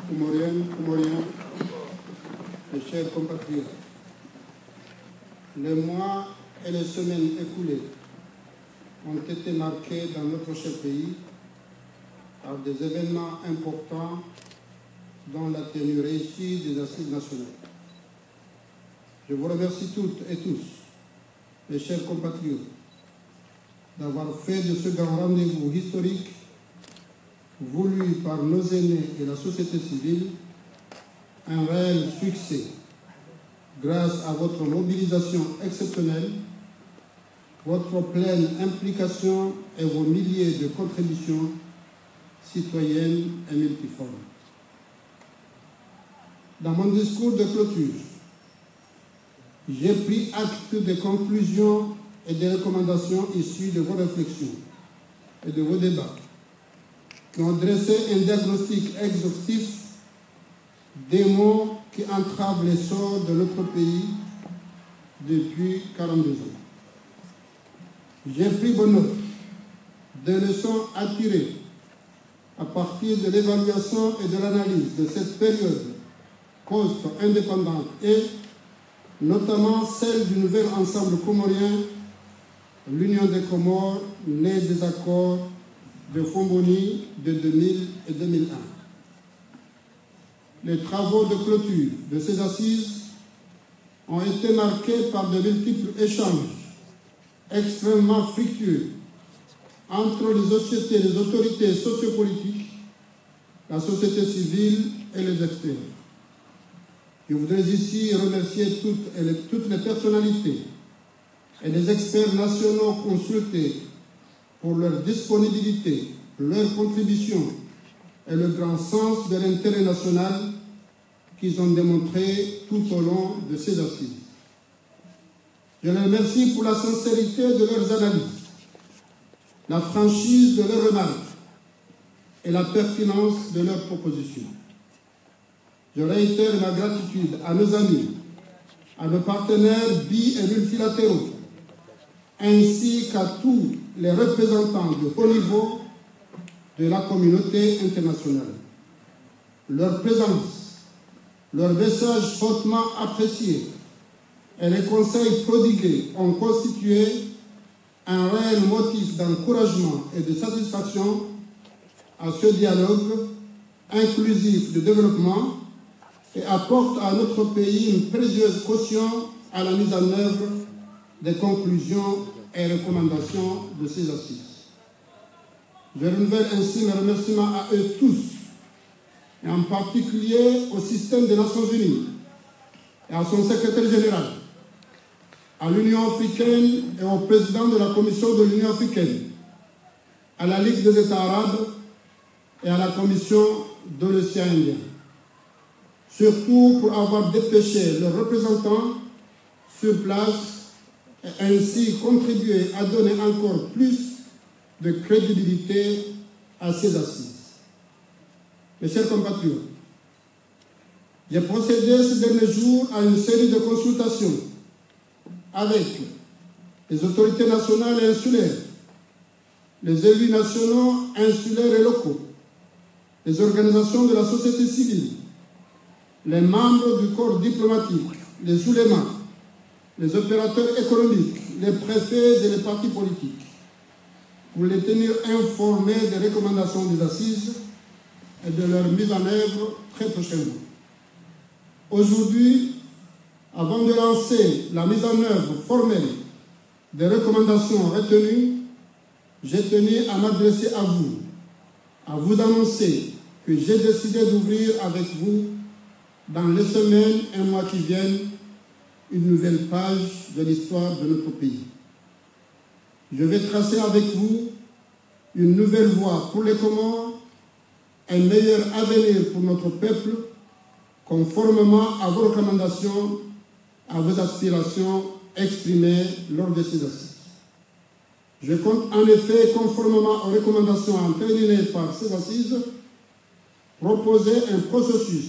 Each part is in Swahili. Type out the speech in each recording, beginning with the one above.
Comoriennes, Comoriens, mes chers compatriotes, les mois et les semaines écoulées ont été marqués dans notre cher pays par des événements importants dont la tenue réussie des Assises nationales. Je vous remercie toutes et tous, mes chers compatriotes, d'avoir fait de ce grand rendez-vous historique voulu par nos aînés et la société civile un réel succès grâce à votre mobilisation exceptionnelle, votre pleine implication et vos milliers de contributions citoyennes et multiformes. Dans mon discours de clôture, j'ai pris acte des conclusions et des recommandations issues de vos réflexions et de vos débats, qui ont dressé un diagnostic exhaustif des maux qui entravent l'essor de notre pays depuis 42 ans. J'ai pris bonne note des leçons à tirer à partir de l'évaluation et de l'analyse de cette période post-indépendante et notamment celle du nouvel ensemble comorien, l'Union des Comores, née des accords de Fomboni de 2000 et 2001. Les travaux de clôture de ces assises ont été marqués par de multiples échanges extrêmement fructueux entre les autorités sociopolitiques, la société civile et les experts. Je voudrais ici remercier toutes les personnalités et les experts nationaux consultés pour leur disponibilité, leur contribution et le grand sens de l'intérêt national qu'ils ont démontré tout au long de ces assises. Je les remercie pour la sincérité de leurs analyses, la franchise de leurs remarques et la pertinence de leurs propositions. Je réitère ma gratitude à nos amis, à nos partenaires bi- et multilatéraux, ainsi qu'à tous les représentants de haut niveau de la communauté internationale. Leur présence, leurs messages hautement appréciés et les conseils prodigués ont constitué un réel motif d'encouragement et de satisfaction à ce dialogue inclusif de développement et apporte à notre pays une précieuse caution à la mise en œuvre des conclusions et recommandations de ces assises. Je renouvelle ainsi mes remerciements à eux tous, et en particulier au système des Nations Unies et à son secrétaire général, à l'Union africaine et au président de la Commission de l'Union africaine, à la Ligue des États arabes et à la Commission de l'Océan Indien. Surtout pour avoir dépêché leurs représentants sur place et ainsi contribué à donner encore plus de crédibilité à ces assises. Mes chers compatriotes, j'ai procédé ces derniers jours à une série de consultations avec les autorités nationales et insulaires, les élus nationaux, insulaires et locaux, les organisations de la société civile, les membres du corps diplomatique, les oulémas, les opérateurs économiques, les préfets et les partis politiques, pour les tenir informés des recommandations des assises et de leur mise en œuvre très prochainement. Aujourd'hui, avant de lancer la mise en œuvre formelle des recommandations retenues, j'ai tenu à m'adresser à vous annoncer que j'ai décidé d'ouvrir avec vous, dans les semaines et mois qui viennent, une nouvelle page de l'histoire de notre pays. Je vais tracer avec vous une nouvelle voie pour les Comores, un meilleur avenir pour notre peuple, conformément à vos recommandations, à vos aspirations exprimées lors de ces assises. Je compte en effet, conformément aux recommandations entérinées par ces assises, proposer un processus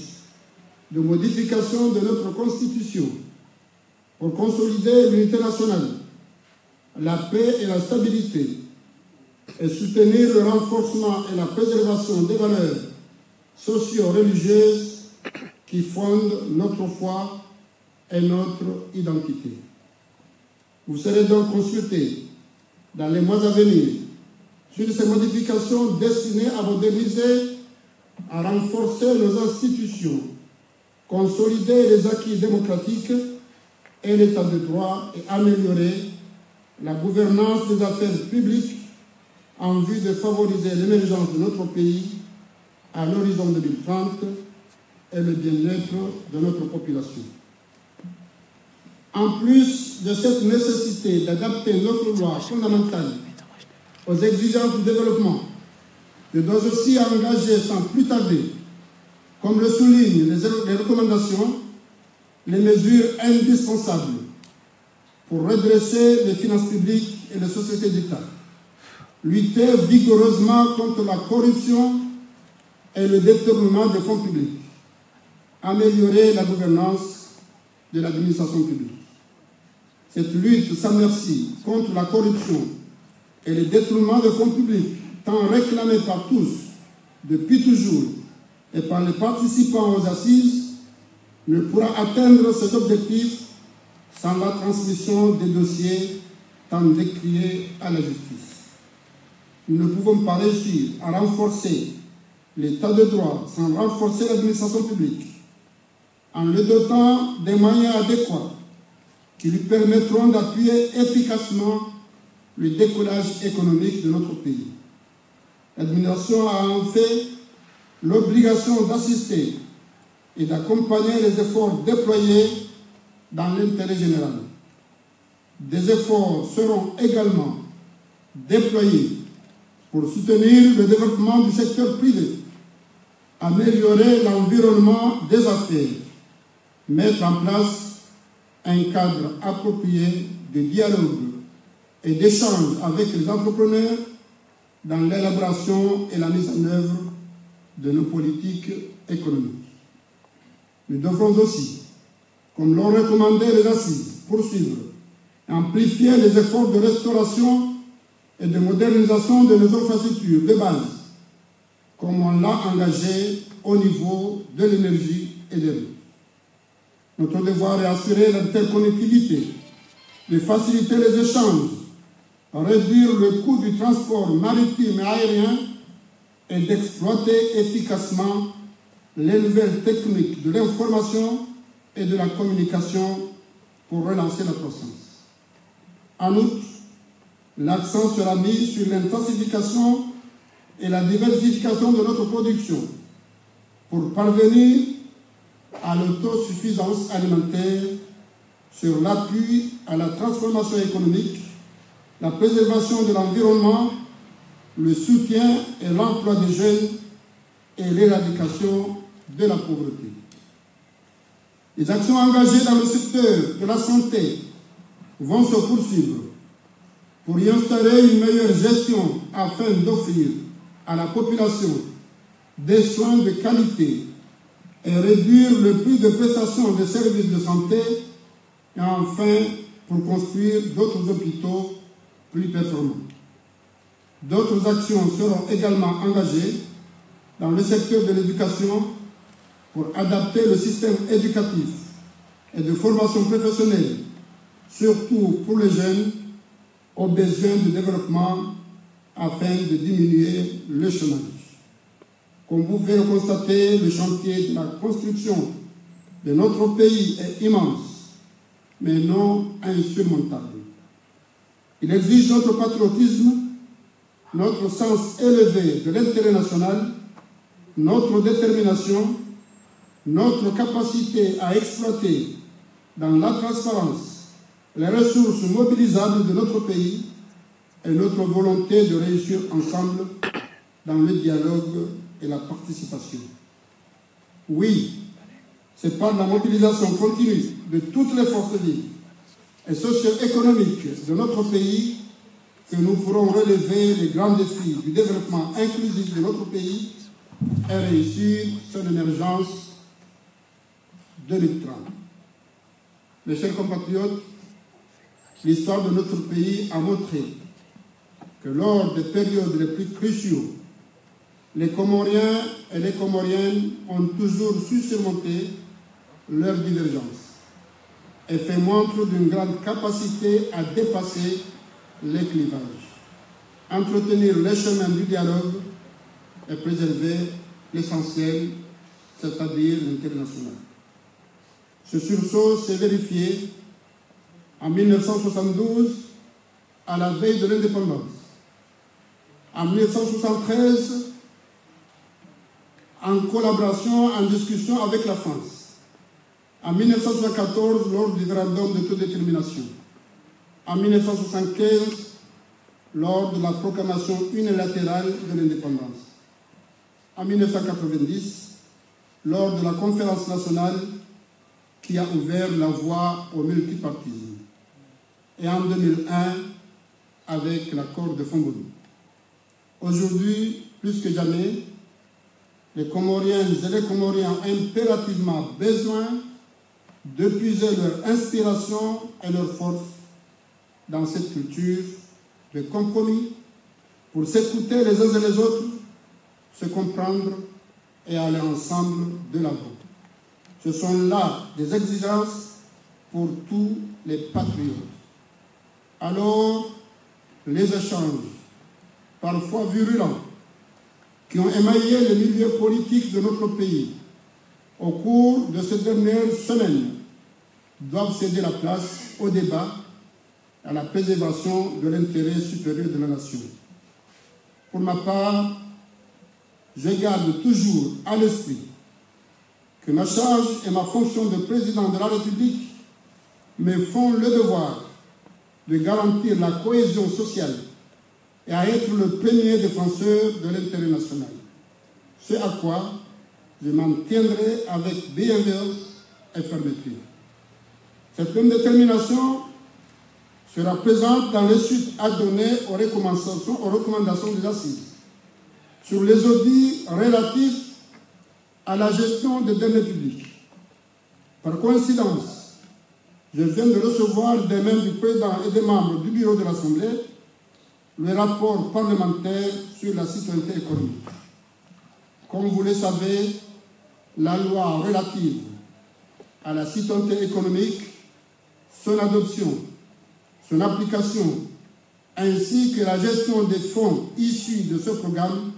de modification de notre Constitution pour consolider l'unité nationale, la paix et la stabilité, et soutenir le renforcement et la préservation des valeurs socio-religieuses qui fondent notre foi et notre identité. Vous serez donc consultés dans les mois à venir sur ces modifications destinées à moderniser, à renforcer nos institutions, consolider les acquis démocratiques et l'état de droit et améliorer la gouvernance des affaires publiques en vue de favoriser l'émergence de notre pays à l'horizon 2030 et le bien-être de notre population. En plus de cette nécessité d'adapter notre loi fondamentale aux exigences du développement, je dois aussi engager sans plus tarder, comme le soulignent les recommandations, les mesures indispensables pour redresser les finances publiques et les sociétés d'État, lutter vigoureusement contre la corruption et le détournement des fonds publics, améliorer la gouvernance de l'administration publique. Cette lutte sans merci contre la corruption et le détournement des fonds publics, tant réclamé par tous depuis toujours et par les participants aux assises, ne pourra atteindre cet objectif sans la transmission des dossiers tant décriés à la justice. Nous ne pouvons pas réussir à renforcer l'état de droit sans renforcer l'administration publique, en le dotant des moyens adéquats qui lui permettront d'appuyer efficacement le décollage économique de notre pays. L'administration a en fait l'obligation d'assister et d'accompagner les efforts déployés dans l'intérêt général. Des efforts seront également déployés pour soutenir le développement du secteur privé, améliorer l'environnement des affaires, mettre en place un cadre approprié de dialogue et d'échange avec les entrepreneurs dans l'élaboration et la mise en œuvre de nos politiques économiques. Nous devrons aussi, comme l'ont recommandé les assises, poursuivre et amplifier les efforts de restauration et de modernisation de nos infrastructures de base, comme on l'a engagé au niveau de l'énergie et des routes. Notre devoir est d'assurer l'interconnectivité, de faciliter les échanges, réduire le coût du transport maritime et aérien et d'exploiter efficacement les nouvelles techniques de l'information et de la communication pour relancer la croissance. En outre, l'accent sera mis sur l'intensification et la diversification de notre production pour parvenir à l'autosuffisance alimentaire sur l'appui à la transformation économique, la préservation de l'environnement, le soutien et l'emploi des jeunes et l'éradication de la pauvreté. Les actions engagées dans le secteur de la santé vont se poursuivre pour y installer une meilleure gestion afin d'offrir à la population des soins de qualité et réduire le prix de prestation des services de santé et enfin pour construire d'autres hôpitaux plus performants. D'autres actions seront également engagées dans le secteur de l'éducation pour adapter le système éducatif et de formation professionnelle, surtout pour les jeunes, aux besoins de développement afin de diminuer le chômage. Comme vous pouvez le constater, le chantier de la construction de notre pays est immense, mais non insurmontable. Il exige notre patriotisme, notre sens élevé de l'intérêt national, notre détermination, notre capacité à exploiter dans la transparence les ressources mobilisables de notre pays et notre volonté de réussir ensemble dans le dialogue et la participation. Oui, c'est par la mobilisation continue de toutes les forces vives et socio-économiques de notre pays que nous pourrons relever les grands défis du développement inclusif de notre pays et réussir son émergence 2030. Mes chers compatriotes, l'histoire de notre pays a montré que lors des périodes les plus cruciaux, les Comoriens et les Comoriennes ont toujours su surmonter leurs divergences et fait montre d'une grande capacité à dépasser les clivages, entretenir les chemins du dialogue et préserver l'essentiel, c'est-à-dire l'intérêt national. Ce sursaut s'est vérifié en 1972, à la veille de l'indépendance, en 1973, en collaboration, en discussion avec la France, en 1974, lors du référendum d'autodétermination, en 1975, lors de la proclamation unilatérale de l'indépendance, en 1990, lors de la conférence nationale qui a ouvert la voie au multipartisme, et en 2001, avec l'accord de Fongodo. Aujourd'hui, plus que jamais, les Comoriennes et les Comoriens ont impérativement besoin de puiser leur inspiration et leur force dans cette culture de compromis pour s'écouter les uns et les autres, se comprendre et aller ensemble de l'avant. Ce sont là des exigences pour tous les patriotes. Alors, les échanges, parfois virulents, qui ont émaillé les milieux politiques de notre pays au cours de ces dernières semaines, doivent céder la place au débat, à la préservation de l'intérêt supérieur de la nation. Pour ma part, je garde toujours à l'esprit que ma charge et ma fonction de président de la République me font le devoir de garantir la cohésion sociale et à être le premier défenseur de l'intérêt national. Ce à quoi je m'en tiendrai avec bienveillance et fermeté. Cette même détermination sera présente dans les suites à donner aux recommandations des assises sur les audits relatifs à la gestion des deniers publics. Par coïncidence, je viens de recevoir des mains du président et des membres du bureau de l'Assemblée le rapport parlementaire sur la citoyenneté économique. Comme vous le savez, la loi relative à la citoyenneté économique, son adoption, son application, ainsi que la gestion des fonds issus de ce programme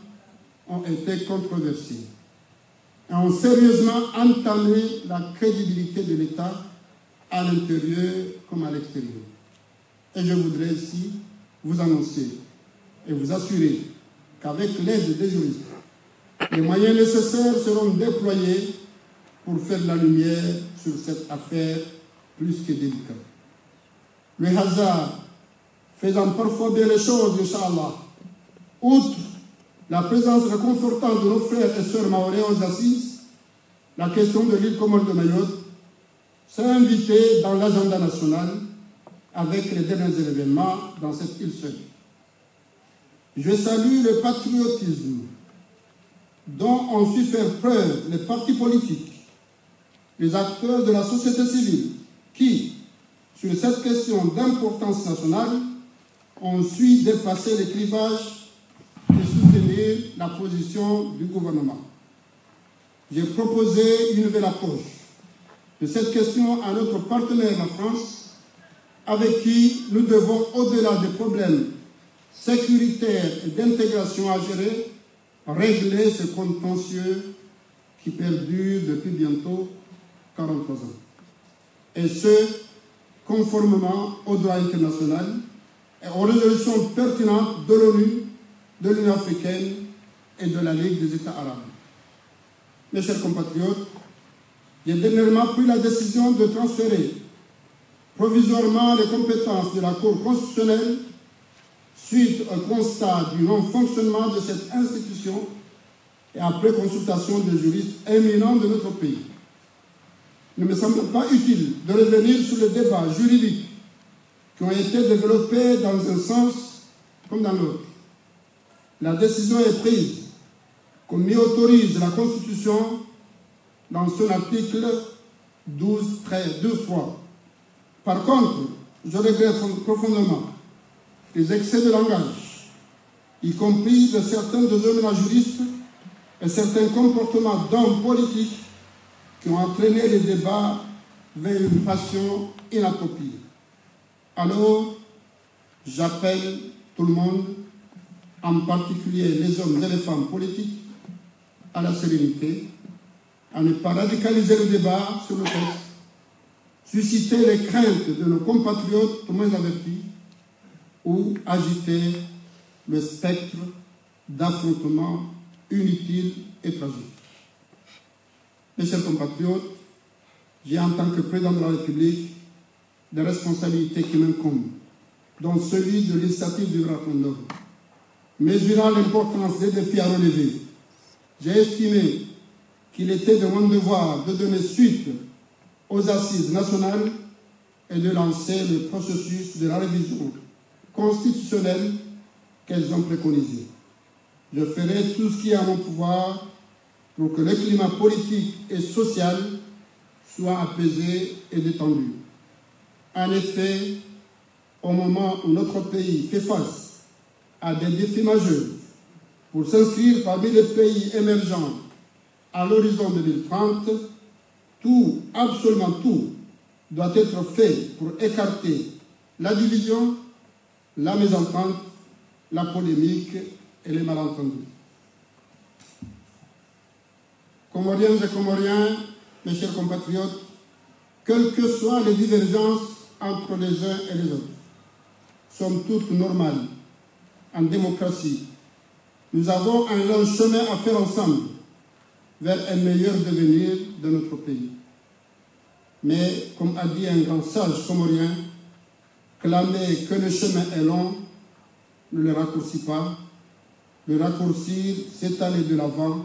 ont été controversés et ont sérieusement entamé la crédibilité de l'État à l'intérieur comme à l'extérieur. Et je voudrais ici vous annoncer et vous assurer qu'avec l'aide des juristes, les moyens nécessaires seront déployés pour faire la lumière sur cette affaire plus que délicate. Le hasard faisant parfois bien les choses, Inch'Allah, outre la présence réconfortante de nos frères et sœurs mahorais aux assises, la question de l'île Comore de Mayotte s'est invitée dans l'agenda national avec les derniers événements dans cette île seule. Je salue le patriotisme dont ont su faire preuve les partis politiques, les acteurs de la société civile qui, sur cette question d'importance nationale, ont su dépasser les clivages et soutenir la position du gouvernement. J'ai proposé une nouvelle approche de cette question à notre partenaire, la France, avec qui nous devons, au-delà des problèmes sécuritaires et d'intégration à gérer, régler ce contentieux qui perdure depuis bientôt 43 ans. Et ce, conformément au droit international et aux résolutions pertinentes de l'ONU, de l'Union africaine et de la Ligue des États arabes. Mes chers compatriotes, j'ai dernièrement pris la décision de transférer provisoirement les compétences de la Cour constitutionnelle suite au constat du non-fonctionnement de cette institution et après consultation des juristes éminents de notre pays. Il ne me semble pas utile de revenir sur les débats juridiques qui ont été développés dans un sens comme dans l'autre. La décision est prise, comme m'y autorise la Constitution dans son article 12-3. Par contre, je regrette profondément les excès de langage, y compris de certains de nos juristes et certains comportements d'hommes politiques qui ont entraîné les débats vers une passion inappropriée. Alors, j'appelle tout le monde, en particulier les hommes et les femmes politiques, à la sérénité, à ne pas radicaliser le débat sur le texte, susciter les craintes de nos compatriotes moins avertis ou agiter le spectre d'affrontements inutiles et tragiques. Mes chers compatriotes, j'ai en tant que président de la République des responsabilités qui m'incombent, dont celui de l'initiative du référendum. Mesurant l'importance des défis à relever, j'ai estimé qu'il était de mon devoir de donner suite aux assises nationales et de lancer le processus de la révision constitutionnelle qu'elles ont préconisé. Je ferai tout ce qui est à mon pouvoir pour que le climat politique et social soit apaisé et détendu. En effet, au moment où notre pays fait face à des défis majeurs pour s'inscrire parmi les pays émergents à l'horizon 2030, tout, absolument tout, doit être fait pour écarter la division, la mésentente, la polémique et les malentendus. Comoriennes et Comoriens, mes chers compatriotes, quelles que soient les divergences entre les uns et les autres, sont toutes normales en démocratie. Nous avons un long chemin à faire ensemble vers un meilleur devenir de notre pays. Mais, comme a dit un grand sage comorien, clamer que le chemin est long ne le raccourcit pas. Le raccourcir, c'est aller de l'avant.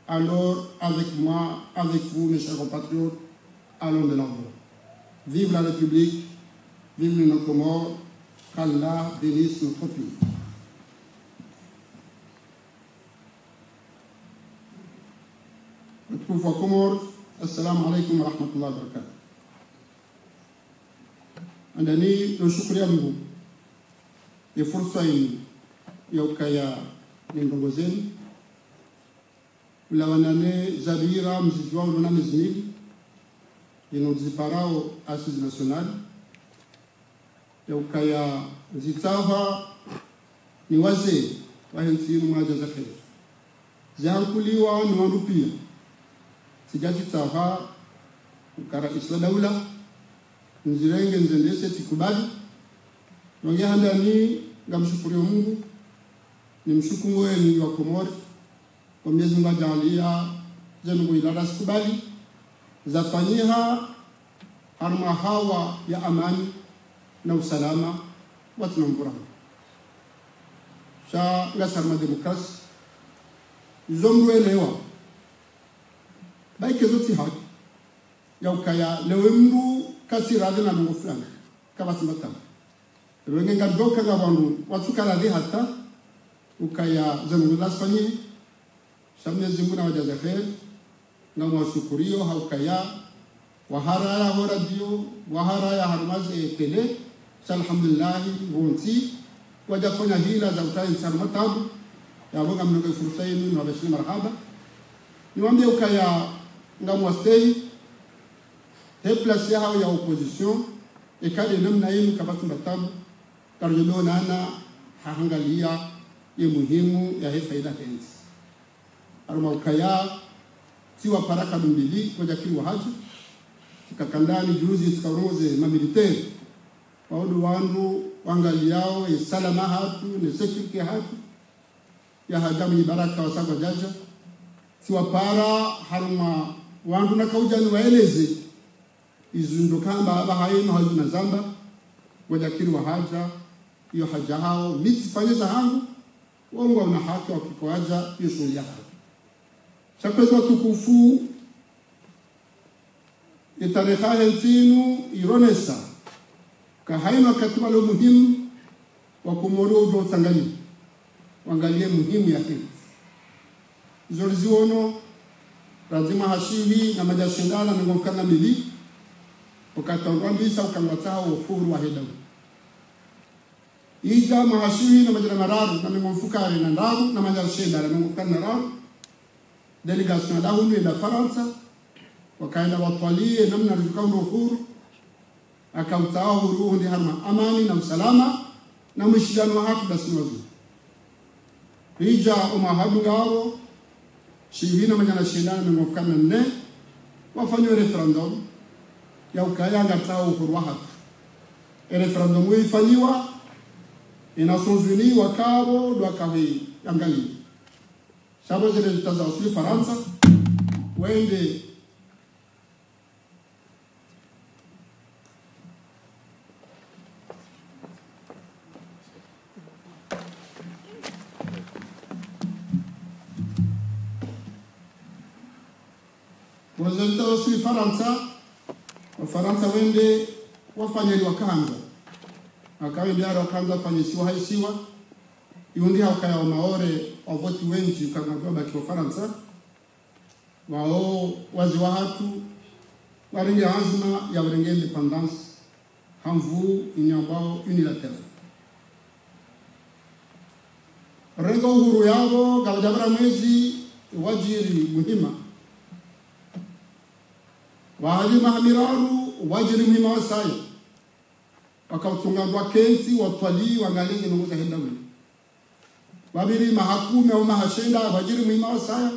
Alors, avec moi, avec vous, mes chers compatriotes, allons de l'avant. Vive la République, vive nos Comores, qu'Allah bénisse notre pays. Watukufu wa Komoro, assalamu alaikum wa rahmatullahi wa barakatuh. Andani no shukuri ya Mungu ya fursa hii ya ukaya ni ndongo zenu ulawanane zabira mzizi wao na mizini inoziparao asisi nationale ya ukaya zitaha ni wazee wa hensinu mwaja za kheri zihankuliwa ni wandupia sijati taha ukara isla daula nzirenge nzendese tikubali nongia handani ngamshukuru Mungu nimshukuru wewe wa Komori kwa Mwenyezi Mungu ajalia zenu ilala sikubali zafanyiha harma hawa ya amani na usalama watu nambura sha ngasarma demokrasi zomru elewa baike zoti haki ya ukaya lewemru kasi radhi na mungu fulani kama simata rwenge ngadoka ga wandu watuka radhi hata ukaya zenu lasfanyi shamne zingu na wajaza khair na mwashukurio haukaya wahara ya radio wahara ya harmaze tele alhamdulillah bonti wajafanya hila za utai sarmatabu ya boga mnoge fursa yenu na bashir marhaba niwaambie ukaya ngamwastei he place ya ya opposition e kade namna yenu kabatu matabu tarjelo nana haangalia ye muhimu ya he faida hensi aruma ukaya siwa paraka mbili kwa jakiri wa haji tukakandani juzi tukaroze mamiliteri waudu wandu wangaliao ya salama hatu ne security hatu ya hadamu baraka wa sagwa jaja siwa para haruma wandu na kaujani waeleze izundo kamba aba haino hazuna zamba wajakiri wa haja iyo haja hao miti fanyeza hangu wongo una haki wa kikoaja iyo shughuli yako chakweza tukufu itareha hentinu ironesa kahaima katima lo muhimu wa Komoro ujo utangani wangalie muhimu ya hili zoliziono lazima hashiwi na majashindana na ngomkana mili ukatangambisa ukamwatao uhuru wa hedawu ija mahashiwi na majana mararu na ngomfukari na ndaru na majashindana na ngomkana raru delegation la hunu ila Faransa wakaenda watwalie namna alivyokuwa uhuru akautao uhuru ndi harma amani na usalama na mshidano wa haki basi wazuri hija umahadu ngao shihina majana shindana na mwafukana nne wafanywe referendum ya ukayanga tao uhuru wa haki referendum ifanywa Nations Unies wakao dwakawe angali sabo zile zitazawasili Faransa wende wazitawasili Faransa wende wafanyeli wakanga akawe ndiaro kanza fanyisiwa haisiwa yundi hakaya maore ovoti wengi kama baki wa Faransa wao wazi wa hatu waringe azma ya urenge independence hamvu inyambao unilateral rengo uhuru yao galajabara mwezi wajiri muhima wahali mahamiraru wajiri muhima wasaya wakautunga kenzi watwali wangalingi nunguza henda wili wabili mahakume au mahashenda wajiri muhima wasaya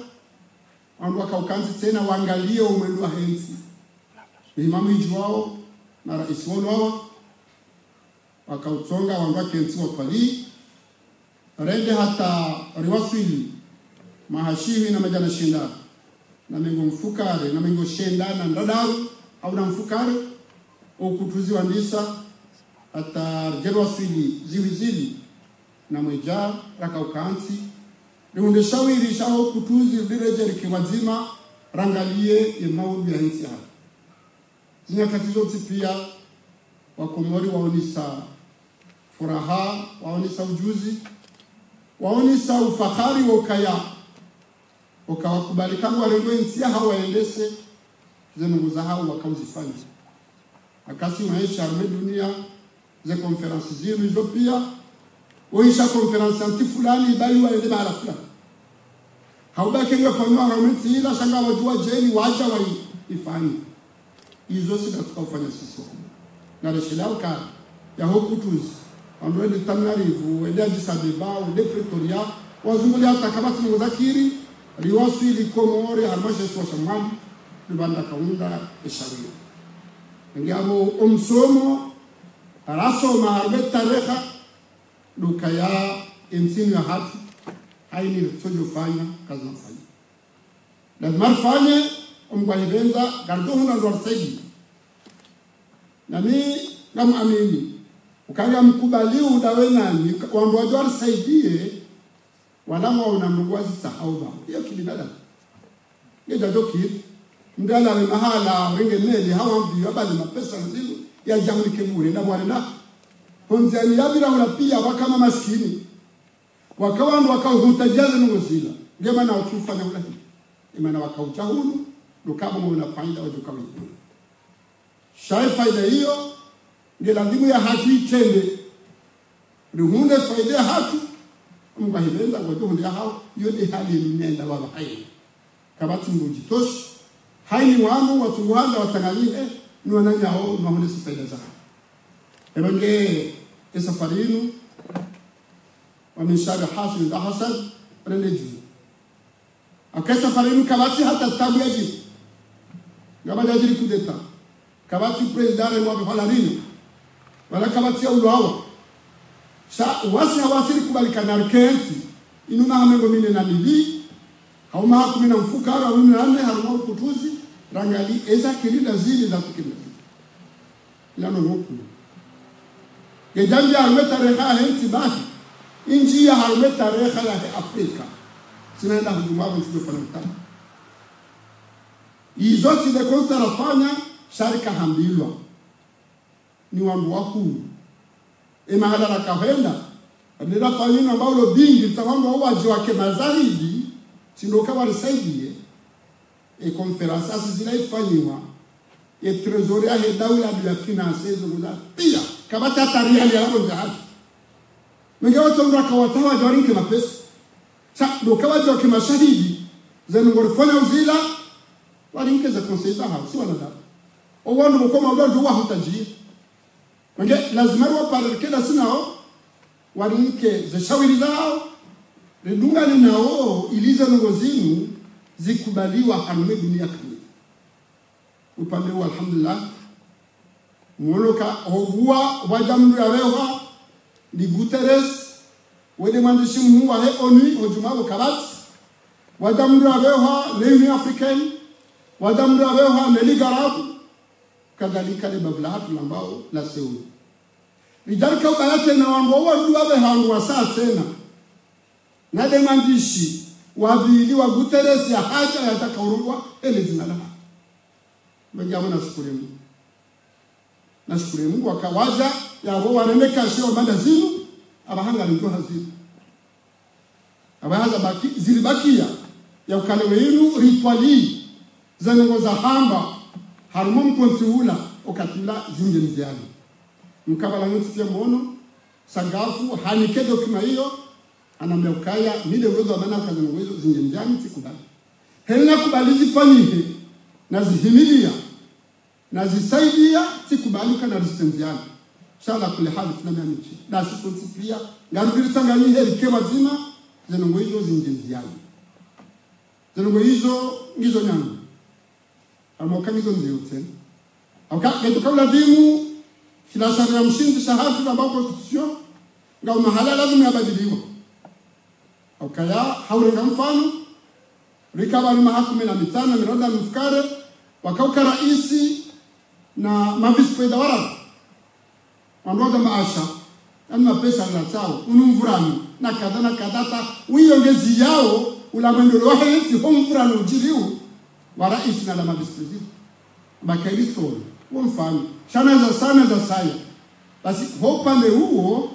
wandu wakaukanzi tena wangalie umwendu wa hensi imamu ijuwao na raisi wao wakautonga wandu kenzi watwali rende hata riwasili mahashiwi na majana shenda na mengo mfukare na mengo shenda na ndadaru au na mfukare ukutuzi wa ndisa hata jerwasili ziwizili na mweja raka ukansi liunde shawiri shao kutuzi direjeri kiwazima rangalie ya maudi ya hinsi hapa zina katizo pia wakomori waonisa furaha waonisa ujuzi waonisa ufahari wakaya wakawakubalikana walengo insia hawaendese zenunguza hao wakauzifanya akasi maisha arme dunia ze konferansi zinu hizo pia waisha konferansi anti fulani bali waende mahala fulani haubaki nge fanywa haramenti hila shanga wajua jeni waja wa ifani hizo sida tukafanya sisi na reshilao ka ya hokutuzi andwende Tanarivu wende Addis Abeba wende Pretoria wazunguli hata kabati muzakiri riwasili komori harmashe swa shamani nibanda kaunda esharia ngabo umsomo rasoma harbe tareha dukaya insini ya hati haini ritojo fanya kazi nafanya lazima fanye umgwahibenza gardo huna dwarsegi nami kama amini ukaya mkubali udawe nani wandu wajwar saidie wanama unamugwazi sahauba hiyo kibinadamu ngeja doki ndala we mahala wenge neli hawa mbi abali mapesa nzilu ya jamulike mure na bwana honzani yabira unapia wakama maskini wakawandu wakauhutajaza nungozila ngema na wakufanya ulahi imana wakauchahulu dukama mwana faida wajuka wengine shai faida hiyo ngelazimu ya haki itende ruhunde faida ya haki mgahibenda wajuhunde ya hao yode hali nenda wala hai kabati mbujitoshi haini wamu watuguhanda watangalie nuwananya hao nuwahunde si faida za ebenge esafarinu wamishari hasil da hasad rende juu akesa farinu kabati hata tabu ya jiri gabada jiri kudeta kabati presidare wabi halarino wala kabati ya uluhawa wasi hawasiri kubalika narkensi inuna hamengo mine na nili hauma haku mina mfukara wime nane harumau kutuzi rangali eza kirida zili za tukirida ilano ngoku gejambi harumeta reha hensi bahi inji ya harumeta reha ya Afrika sinaenda hujumabu nchukwe fanamtana izoti de konsta rafanya sharika hambilwa ni wandu wakuu mahala la kahenda nila fanyina mbaulo bingi tawambo waji wake mazahidi sindoka warisaidie konferansi asizila ifanyiwa trezoria he dawla bila finance zoguza pia kabata tariali ya lonja haki mengewa tonga kawatawa jawarinke mapesa sa doka waji wake mashahidi zenungorifanya uzila walinkeza konseza hao si wanadamu o wandu mukoma udodo wa hutajia nge lazima wapare kila sinao walinke zeshawiri zao redunga nao iliza ngozinu zikubaliwa hanume dunia kamili upande wa alhamdulillah mwoloka ogua wajamdu yawewa ni Guterres wede mwandishi mkuu wa ONU ojumabo kabati wajamdu yawewa na Union Africaine wajamdu yawewa na Liga Arabu kadhalika ni bablahat ambao la Seoul lijarika ubayate na wangu wandu wabe hangu wa saa tena na de mwandishi wabili wa Guterres ya haja ya takaurungwa ele zinalaha mwenjamu nashukuru Mungu wakawaja ya wao waneneka sio mada zinu abahanga ndio hazinu abahaza baki zilibakia ya ukale wenu rituali zanongoza hamba harimo mkontiula okatila zinge mziani mkabala ntsitia mono sagafu hanikedo kima hiyo anambia ukaya nile uwezo amana kazi uwezo zinge mziani sikubali helina kubali zifanyike na zihimilia na zisaidia sikubalika na resistenziana shala kule hali tunamamichi na sikunsipia ngarubiri tangani heri kewa zima zenongo hizo zingenziana zenongo hizo ngizo nyangu amoka ngizo nziyote geto kabla dimu kila sari ya mshinzi shahatu na bao konstitution nga umahala lazima yabadiliwa ya haurenga mfano rikaba ni mahakumi na mitana miroda mifukare wakauka raisi na mavispeda wara wandoga maasha ama pesa la tao unumvurani na kadata uiongezi yao ulamwendolo wa henti homvurani ujiliu wa raisi na la mavispeda makairisto mfano sana za saya basi hopande huo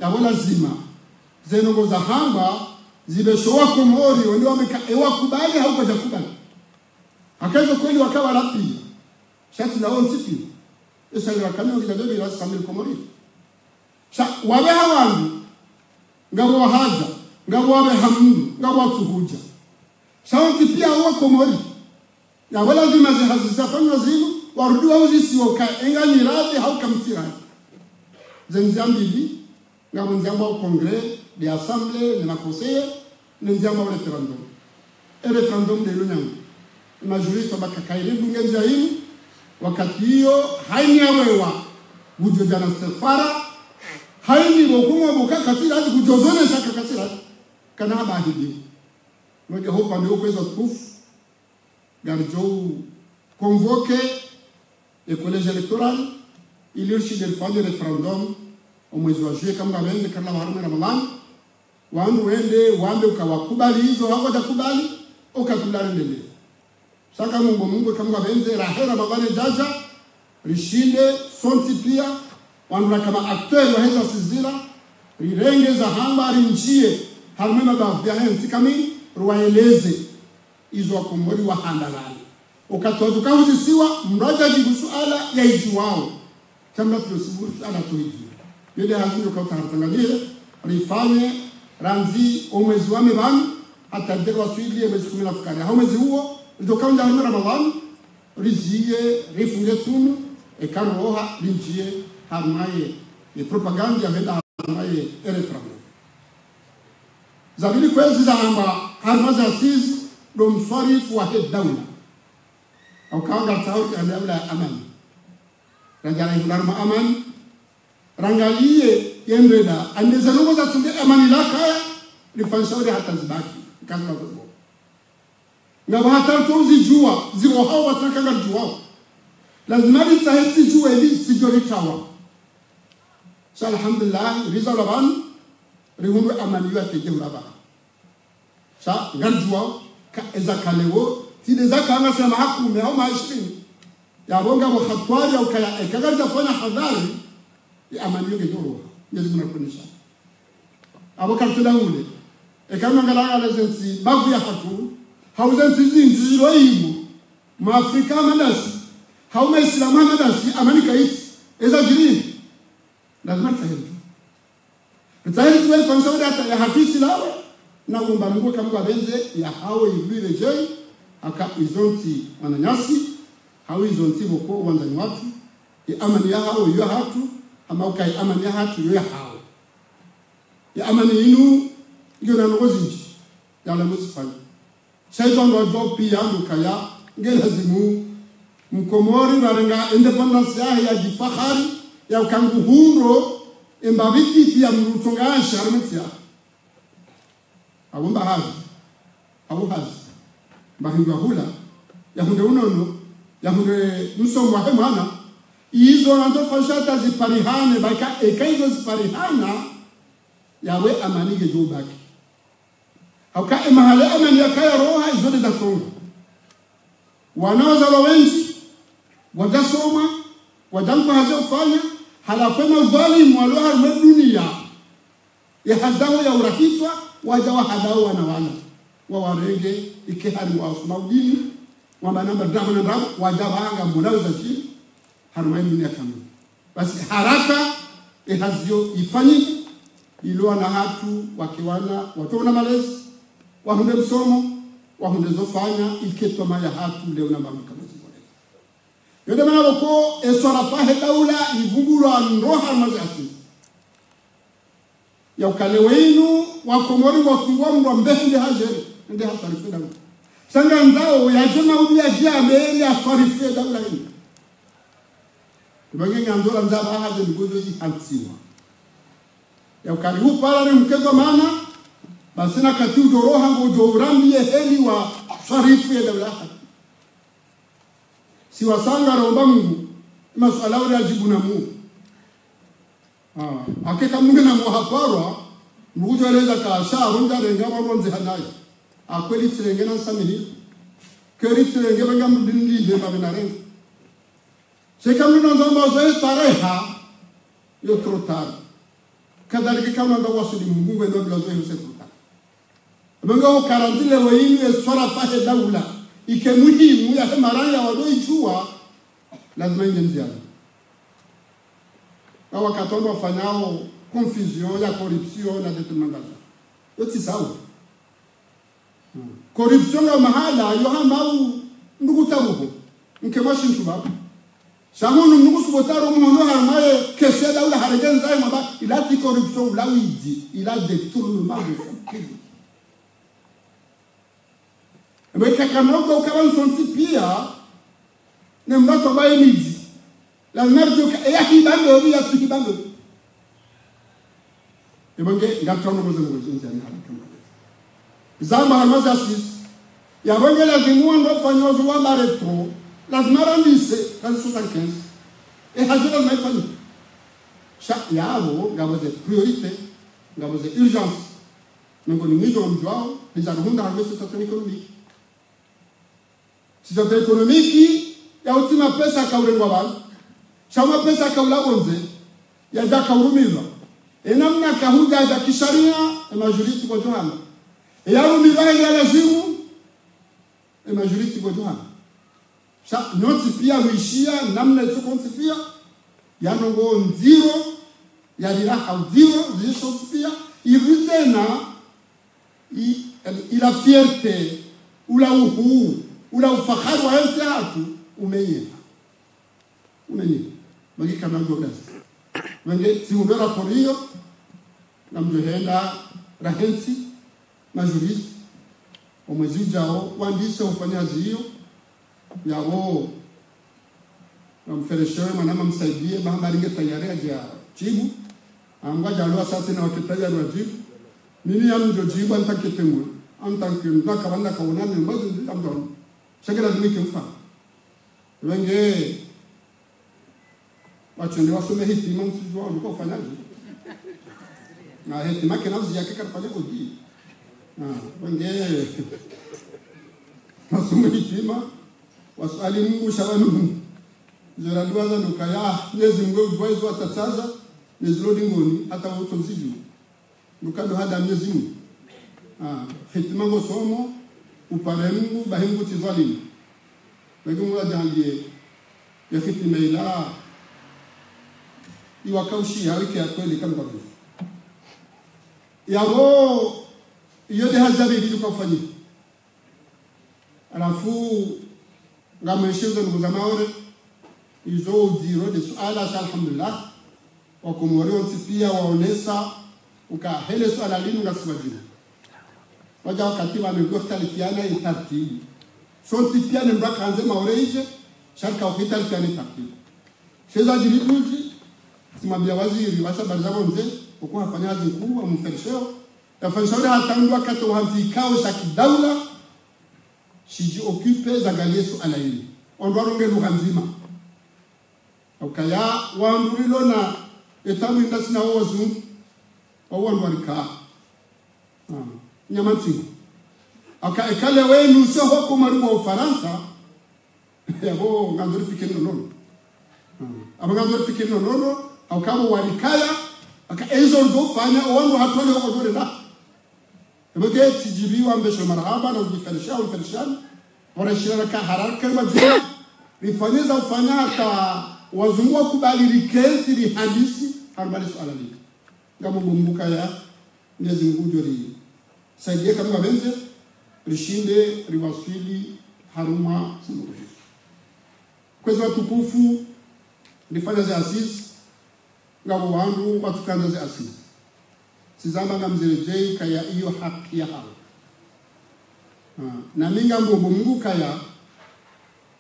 ya wala zima zenongo za hamba zibeshowa komori wende wameka ewa kubali hauko jakubali akazo kweli wakawa rapi shati la onsipi esa ya kanyo gila bebe la samil komori wabe hawangu ngabo haja ngabo wabe hamdu ngabo tuhuja sawanti pia huwa komori ya wala zima zihazizafanywa zinu warudu uzisi woka engani radi hauka mtirani zenzambili ngabo nzamba au congrès de assemblée de la conseil nzamba au referendum de l'union majorité bakakaire bungenza hii wakati hiyo haini yawewa gujojana safara haini bokumwa bukaka kasira gujozone saka kasira kana bahidi ngoja hopa ndio kweza proof garjo convoqué le collège électoral il y a aussi des fois de référendum au mwezi wa juillet kama wende kana warume Ramadhani wandu wende wande ukawakubali hizo hako takubali ukakubali ndele saka Mungu kama wende rahera Ramadhani jaja rishinde sonti pia wandu kama acteur wa hizo sizila rirenge za hamba rinjie harumema bafya henti kami ruwaeleze hizo akomori wa handalani ukatoduka uzisiwa mraja jibu suala ya ijuwao kama tulosiburu suala tuiji yule hazinyo kwa utahatangalie rifanye ranzi omwezi wa mibani hata ndekwa suili ya mwezi 10 fukari mwezi huo litoka nja wa Ramadhani riziye rifunge tunu ekaroha rinjie harumaye propaganda ya veda harumaye ereframu zabili kwezi za amba harumaza asizi do mswarifu wa hedawla au kawaga tawti ala amani rajala hilarma amani rangalie yendeda andeza nuko za tunge amani lakaya lifanshauri hata zibaki kazi kwa gogo ngaba hata tozi jua ziro hao watakanga jua lazima litahiti jua ili sijoritawa sa alhamdulillah rizala ban rihundu amani yote jehuraba sa ngarjua ka ezakalewo tide zakanga sema hakume au maishini ya bonga wa khatwari au kaya ekagarja fanya hadhari ya amani yote joro Yesu mnakunisha abokartula ule ekama ngala lezensi bavu ya hatu hauzensi zinziro yimu maafrika madasi haume islamu madasi amani kaiti eza jiri lazima tahiri tuwe fansa data ya hadisi lawe na ngomba mungu kama benze ya hao ibile jei aka izonti mananyasi hao izonti boko wanzani watu ya amani ya hao yo hatu ama ukai amani ya hatu yo hao ya amani inu iyo na ngozi ya la musifanya saizo ndo pia mukaya ngelazimu mkomori barenga independence ya jifahari ya ukanguhuro embabiti ya mrutonga sharmutia abomba hazi abo hazi bahindwa hula ya hunde unono ya hunde msomo wa mwana izo nazo fashata ziparihane baka ekaizo ziparihana yawe amanige jobaki hauka emahale amani yakaya roha izode za songa wanaoza wengi wajasoma wajampa hazo kufanya halafema dhalimu waloha dunia ya hadawo ya urahitwa wajawa hadawo wanawana wawarege ikehari wa maudini wamanamba draho na draho wajawanga mbunao za chini harumaini dunia kamili basi haraka hazio ifanyike ilo na hatu wakiwana watona malezi wahunde msomo wahunde zofanya iketwa maya hatu leo na mamuka mzibole yode mana wako eswarafahe daula ivungulwa nroha mazasi ya ukale wenu wakomori wakungwa mwa mbehende hajeri nde hatarife daula sanga nzao ya jema ubia jia mbele ya tarife daula hini tubange ngandola nzaba haje mgojoji hansiwa ya ukale huu pala ni mkezo maana basina kati ujoroha ngo urambi heli wa tarife ya daula si wasanga romba mungu masuala ule ajibu na mungu akeka mungu na muhaparwa mungu aleza kaasha ronja renga waronze hanayo akweli tsirenge na samihi keri tsirenge banga mudindi de babinaren seka mungu ndomba zoe tareha yo trotar kadhalika kama ndo wasuli mungu ndo bila zoe trotar banga o karantile weini eswara fahe daula ike muhimu ya maraya walioijua lazima ingenziana na wakatondo wafanyao confusion ya corruption na determination yote sawa corruption ya mahala yohamau ndugu tabuho mkemwashi ntubabu shamunu ndugu subotaro mhono harmaye kese daula haregenza maba ilati corruption ulawiji ila détournement de fonds Mbeka kanogo ukawa sonti pia na mbato bae midi la merjo ya hibando ya hibando ebonge ngatono mozo mozo nzani halakama zama hamaza sis ya bonge la zimuando fanyozo wa baretro lazima randise kan 75 hajira mai fani sha yabo ngaboze priorité ngaboze urgence ngo ni mizo mjwao bizarunda hamese situation économique situation économique ya utima pesa kaurengwa bali chama pesa kaula bonze ya daka urumizwa enamna kahuja za kisharia majority kwa Johana ya rumizwa ya lazimu majority kwa Johana sa noti pia wishia namna itokonsi pia ya nongo nziro ya liraha nziro zisho pia irutena ila fierté ula uhu ula ufahari wa yote hatu umeye bagi kama ngodas wenge siumbera polio na mjohenda rahensi majurist omwezi ujao wandise ufanyaji hiyo yabo na mfereshewe manama msaidie bahama ringe tayari aja jibu amba jalwa sasa na wakitayari wajibu nini ya mjojibu antaketengwe antanke mnaka wanda kaonani mbazo amdo shakira zimike mfa wenge wachende wasome hitima msijua ulikuwa ufanyaje na hitima kenazi yake karafanya kodi wenge wasome hitima wasali Mungu shawanu zera duaza nukaya nyezi Mungu udwaizo watataza nezilodi ngoni hata woto msiju nukado hada nyezi Mungu hitima ngo somo upare Mungu bahingu tizalimu wenge Mungu ajandie ya hitima ila iwakaushi ya wiki ya kweli kama kwa yabo yote hazabi tukafanyika. Alafu ngameshiza ndugu za maore izo udiro de suala alhamdulillah wa Komori pia waonesa ukahele suala linu ngasibajina waja wakati wamegostalifiana itartibu sonti pia ni mbaka anze maoreje sharka ukitalifiana itartibu sheza jilibuji simabia waziri washa barzabo mze ukuwa hafanyaji mkuu wa mfersheo yafanshauri hatandu wakati wahanzikao za kidaula shiji okipe za galiesu alaini ondwaronge lugha nzima ukaya waandurilo na etamu indasi na wazungu wawanwarika nyamansi ekale wenu sio hoko marimu wa Ufaransa yabo ngandori fikiri nono ngandori fikiri nono au kama warikaya ezo ndo fanya wangu hatwale odore na ebege tijibiwa mbesho marhaba na ujiferishana wanashirana ka haraka majina rifanyeza ufanya hata wazungu kubali rikenti ri hadisi harmali swala hili ngamo gumbuka ya Mwenyezi Mungu jori saidia kama benze rishinde riwasili haruma suluhu kwa tukufu nifanya za asisi ngabo wangu watukanza za asisi sizama ngamzerejei kaya iyo haki ya hao na minga mbogo Mungu kaya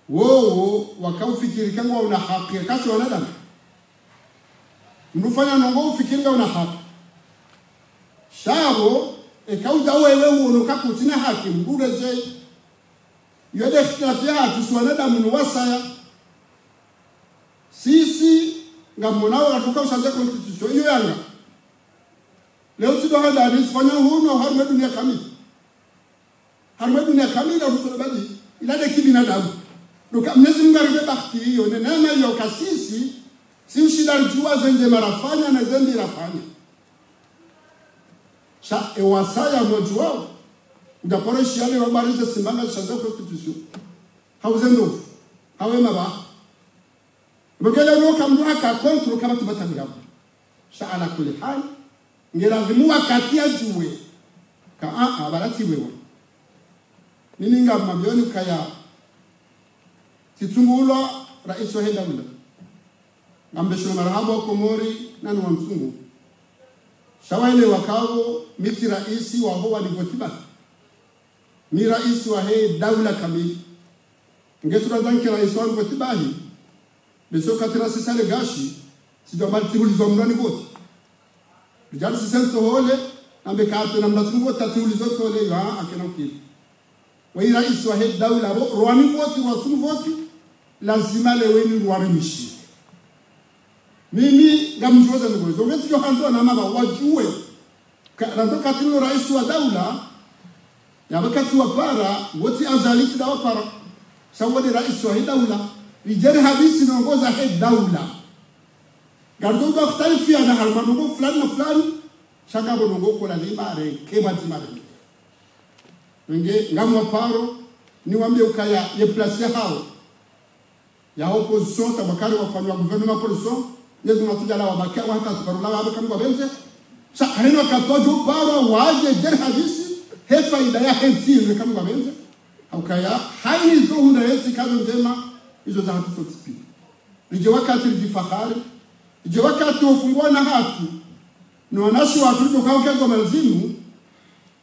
wowo wakaufikiri kama una haki kasi wanadamu mnufanya nongo ufikiri una haki shabo ekauza wewe uonoka kutina haki mbureje yode khilafia tuswanadamu ni wasaya sisi ngamonao atuka ushaje constitution hiyo yanga leo tido hada alifanya huno harma dunia kamili na rutubaji ilade kibinadamu donc Mwenyezi Mungu alibe bahati hiyo na neema hiyo kasisi si ushida jua zenje marafanya na zenje rafanya sha ewasaya moja wao udapora shiale wabarize simbanga shaza constitution hauzendo hawe maba bogela no kamwaka kontrol kama tubatamirabu sha ala kulli hal ngelazimu wakati ya juwe ka barati wewe nini ngama bioni kaya Kitungulo rais wa Hedawila ngambesho marahaba wa Komori nani wa msungu shawaile wakao miti raisi wa hoa walivotiba ni raisi wa Hedawila kamili ngesura zanki raisi wa walivotibahi beso katira sisale gashi sijabali tihulizo mrani voti rijali sisenso hole nambe kato na mnasungu voti tatihulizo tole ya akena ukili wa raisi wa Hedawila roani voti wa sumu voti lazima leweni ruarimishi mimi ngamjoza ngozo ngezi yohanzo na mama wajue ranzo katino rais wa daula ya wakati wa para wote azaliti dawa para sawadi rais wa daula rijari hadisi naongoza daula gardo bakhtalifi ana harmano fulani na fulani shaka bonongo ko lazima re kema zimare nge ngamwa paro niwaambie ukaya ye place hao ya opposition tabakari wafanywa gouvernement opposition yezu natuja la wabakia hata tukarula wabe kama benze sa hino katojo paro waje jer hadisi he faida ya hensi kama benze au kaya haini zohunda yesi kazo ndema hizo za hatu sotipi nije wakati jifahari nije wakati ufungua na hatu ni wanashi wa Afrika kwa kazo mazimu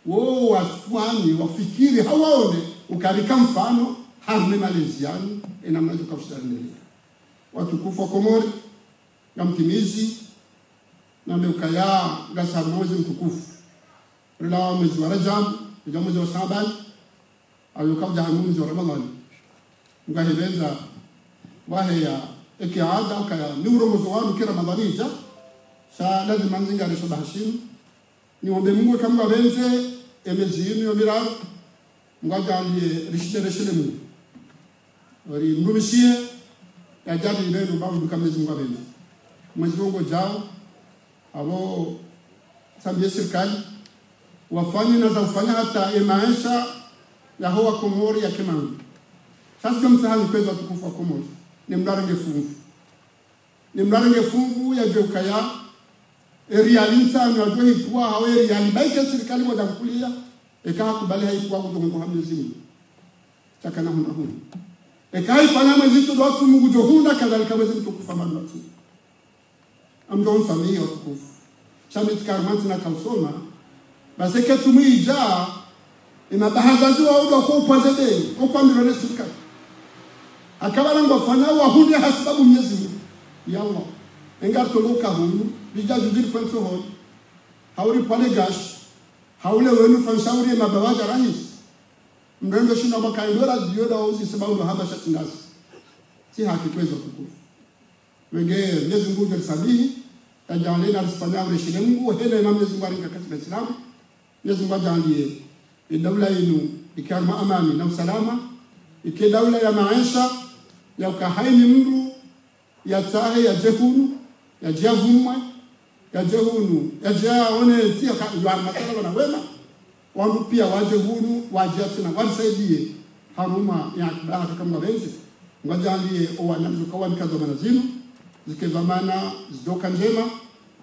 wao wafani wafikiri hawaone ukarika mfano harme Malaysiani ina mnajo kafsharini watu kufa Komori na mtimizi na meukaya gasa mwezi mtukufu ila mwezi wa Rajab ila mwezi wa Shaaban au kabla ya mwezi wa Ramadhani ngahebeza waheya ikiada kaya nuru mzowanu kila Ramadhani sa lazima nzinga ni sabahashin ni ombe Mungu kama benze emezini yo mirar ngajalie rishide Mungu wari mrumishie ya jadi leo babu dukamezi Mungu benze mwezi wangu jao abo sambie serikali wafanye na zafanya hata maisha ya hawa Komori ya Kimani sasa kama mtahani kweza tukufu wa Komori ni mlarange fungu ya jokaya erialinta na johi kwa hawe eriali baike serikali moja kulia eka kubali haikuwa kutoka kwa Mwenyezi Mungu takana huna huna eka ifanya mwezi tu watu Mungu johuna kadhalika mwezi mtukufu mambo tu amdo mfamia tukufu chama tikarmanti na kausoma basi ketu mwija imabahazazi wa udo kwa upazede kwa mbirone sika akabala ngofanya wa huni hasabu Mwenyezi Mungu ya Allah engato loka hunu bija judiri kwenso hon hauri pale gash haule wenu fanshauri mabawaja rahis mrendo shina makaidora dioda ozi sababu haba shatinasi si haki kwezo tukufu wenge Mwenyezi Mungu alisabihi tajalena alifanya ureshile Mungu hele na Mwenyezi Mungu katika Islam Mwenyezi Mungu ajalie dawla yenu ikiwa amani na usalama ikiwa dawla ya maisha ya ukahaini mru ya tahe ya jehunu ya javumwa ya jehunu ya jaone tia kwa matala na wema wangu pia waje hunu waje tena wanisaidie haruma ya kibaha kama wenzi ngajalie owananzo kwa nikazo manazinu zikezamana zidoka njema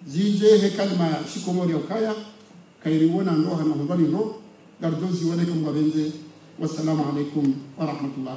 zije hekalima ya shikomori ya ukaya kairiwona ndoha na mbali ndo gardozi wale kama wenzi wassalamu alaikum wa rahmatullahi